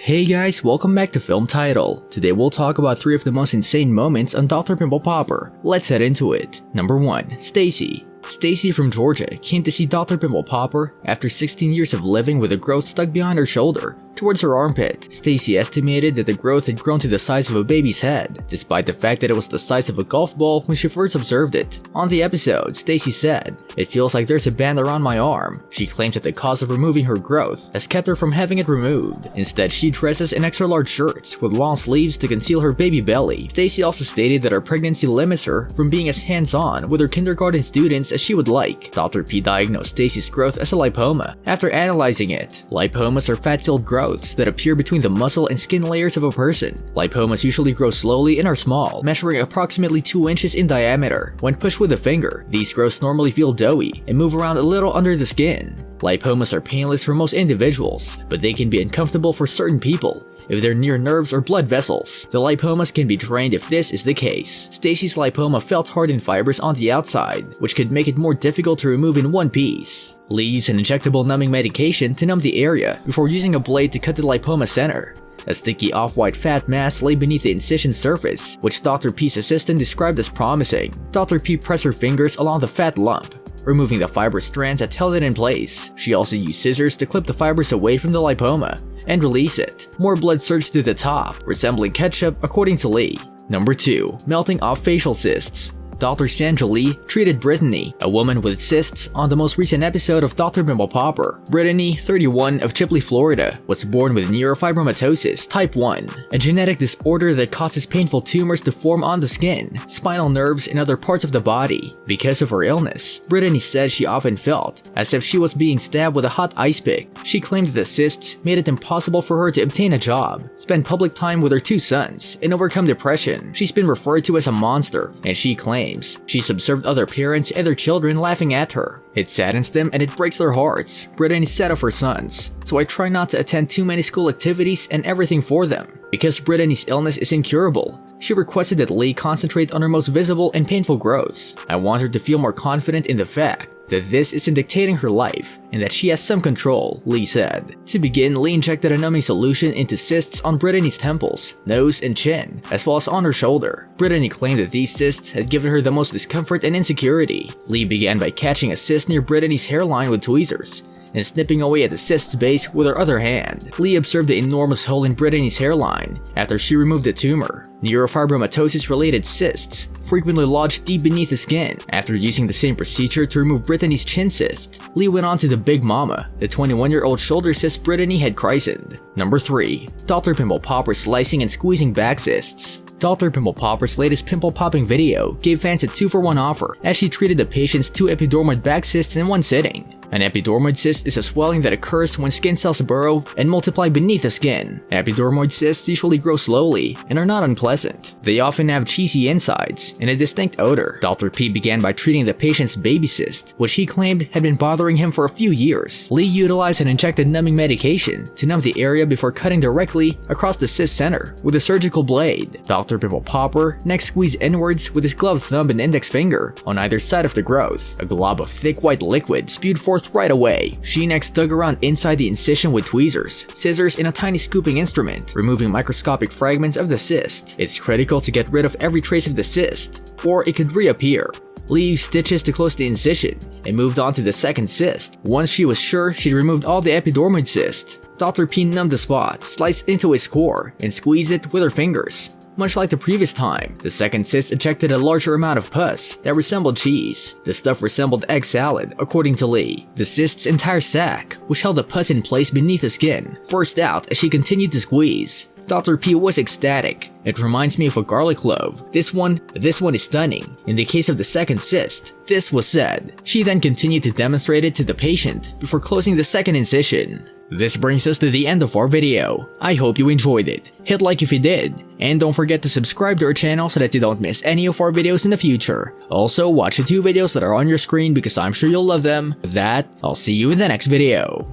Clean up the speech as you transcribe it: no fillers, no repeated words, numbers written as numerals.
Hey guys, welcome back to Film Title. Today we'll talk about 3 of the most insane moments on Dr. Pimple Popper. Let's head into it. Number 1. Stacy. Stacy from Georgia came to see Dr. Pimple Popper after 16 years of living with a growth stuck behind her shoulder, towards her armpit. Stacy estimated that the growth had grown to the size of a baby's head, despite the fact that it was the size of a golf ball when she first observed it. On the episode, Stacy said, "It feels like there's a band around my arm." She claims that the cause of removing her growth has kept her from having it removed. Instead, she dresses in extra large shirts with long sleeves to conceal her baby belly. Stacy also stated that her pregnancy limits her from being as hands-on with her kindergarten students as she would like. Dr. P diagnosed Stacy's growth as a lipoma. After analyzing it, lipomas are fat-filled growths that appear between the muscle and skin layers of a person. Lipomas usually grow slowly and are small, measuring approximately 2 inches in diameter. When pushed with a finger, these growths normally feel doughy and move around a little under the skin. Lipomas are painless for most individuals, but they can be uncomfortable for certain people if they're near nerves or blood vessels. The lipomas can be drained if this is the case. Stacy's lipoma felt hard in fibers on the outside, which could make it more difficult to remove in one piece. Lee used an injectable numbing medication to numb the area before using a blade to cut the lipoma center. A sticky off-white fat mass lay beneath the incision surface, which Dr. P's assistant described as promising. Dr. P pressed her fingers along the fat lump, removing the fiber strands that held it in place. She also used scissors to clip the fibers away from the lipoma and release it. More blood surged to the top, resembling ketchup, according to Lee. Number 2. Melting off facial cysts. Dr. Sandra Lee treated Brittany, a woman with cysts, on the most recent episode of Dr. Pimple Popper. Brittany, 31, of Chipley, Florida, was born with neurofibromatosis type 1, a genetic disorder that causes painful tumors to form on the skin, spinal nerves, and other parts of the body. Because of her illness, Brittany said she often felt as if she was being stabbed with a hot ice pick. She claimed that the cysts made it impossible for her to obtain a job, spend public time with her 2 sons, and overcome depression. She's been referred to as a monster, and she claims she's observed other parents and their children laughing at her. It saddens them and it breaks their hearts. Brittany said of her sons, "So I try not to attend too many school activities and everything for them." Because Brittany's illness is incurable, she requested that Lee concentrate on her most visible and painful growths. "I want her to feel more confident in the fact that this isn't dictating her life and that she has some control," Lee said. To begin, Lee injected a numbing solution into cysts on Brittany's temples, nose, and chin, as well as on her shoulder. Brittany claimed that these cysts had given her the most discomfort and insecurity. Lee began by catching a cyst near Brittany's hairline with tweezers and snipping away at the cyst's base with her other hand. Lee observed the enormous hole in Brittany's hairline after she removed the tumor. Neurofibromatosis-related cysts frequently lodge deep beneath the skin. After using the same procedure to remove Brittany's chin cyst, Lee went on to the Big Mama, the 21-year-old shoulder cyst Brittany had christened. Number 3. Dr. Pimple Popper slicing and squeezing back cysts. Dr. Pimple Popper's latest pimple popping video gave fans a 2-for-1 offer as she treated the patient's 2 epidermoid back cysts in one sitting. An epidermoid cyst is a swelling that occurs when skin cells burrow and multiply beneath the skin. Epidermoid cysts usually grow slowly and are not unpleasant. They often have cheesy insides and a distinct odor. Dr. P began by treating the patient's baby cyst, which he claimed had been bothering him for a few years. Lee utilized an injected numbing medication to numb the area before cutting directly across the cyst center with a surgical blade. Dr. Pimple Popper next squeezed inwards with his gloved thumb and index finger on either side of the growth. A glob of thick white liquid spewed forth right away. She next dug around inside the incision with tweezers, scissors, and a tiny scooping instrument, removing microscopic fragments of the cyst. It's critical to get rid of every trace of the cyst, or it could reappear. Lee used stitches to close the incision and moved on to the second cyst. Once she was sure she'd removed all the epidermoid cyst, Dr. P numbed the spot, sliced into its core, and squeezed it with her fingers. Much like the previous time, the second cyst ejected a larger amount of pus that resembled cheese. The stuff resembled egg salad, according to Lee. The cyst's entire sac, which held the pus in place beneath the skin, burst out as she continued to squeeze. Dr. P was ecstatic. "It reminds me of a garlic clove. This one is stunning. In the case of the second cyst, this was said." She then continued to demonstrate it to the patient before closing the second incision. This brings us to the end of our video. I hope you enjoyed it. Hit like if you did, and don't forget to subscribe to our channel so that you don't miss any of our videos in the future. Also, watch the 2 videos that are on your screen because I'm sure you'll love them. With that, I'll see you in the next video.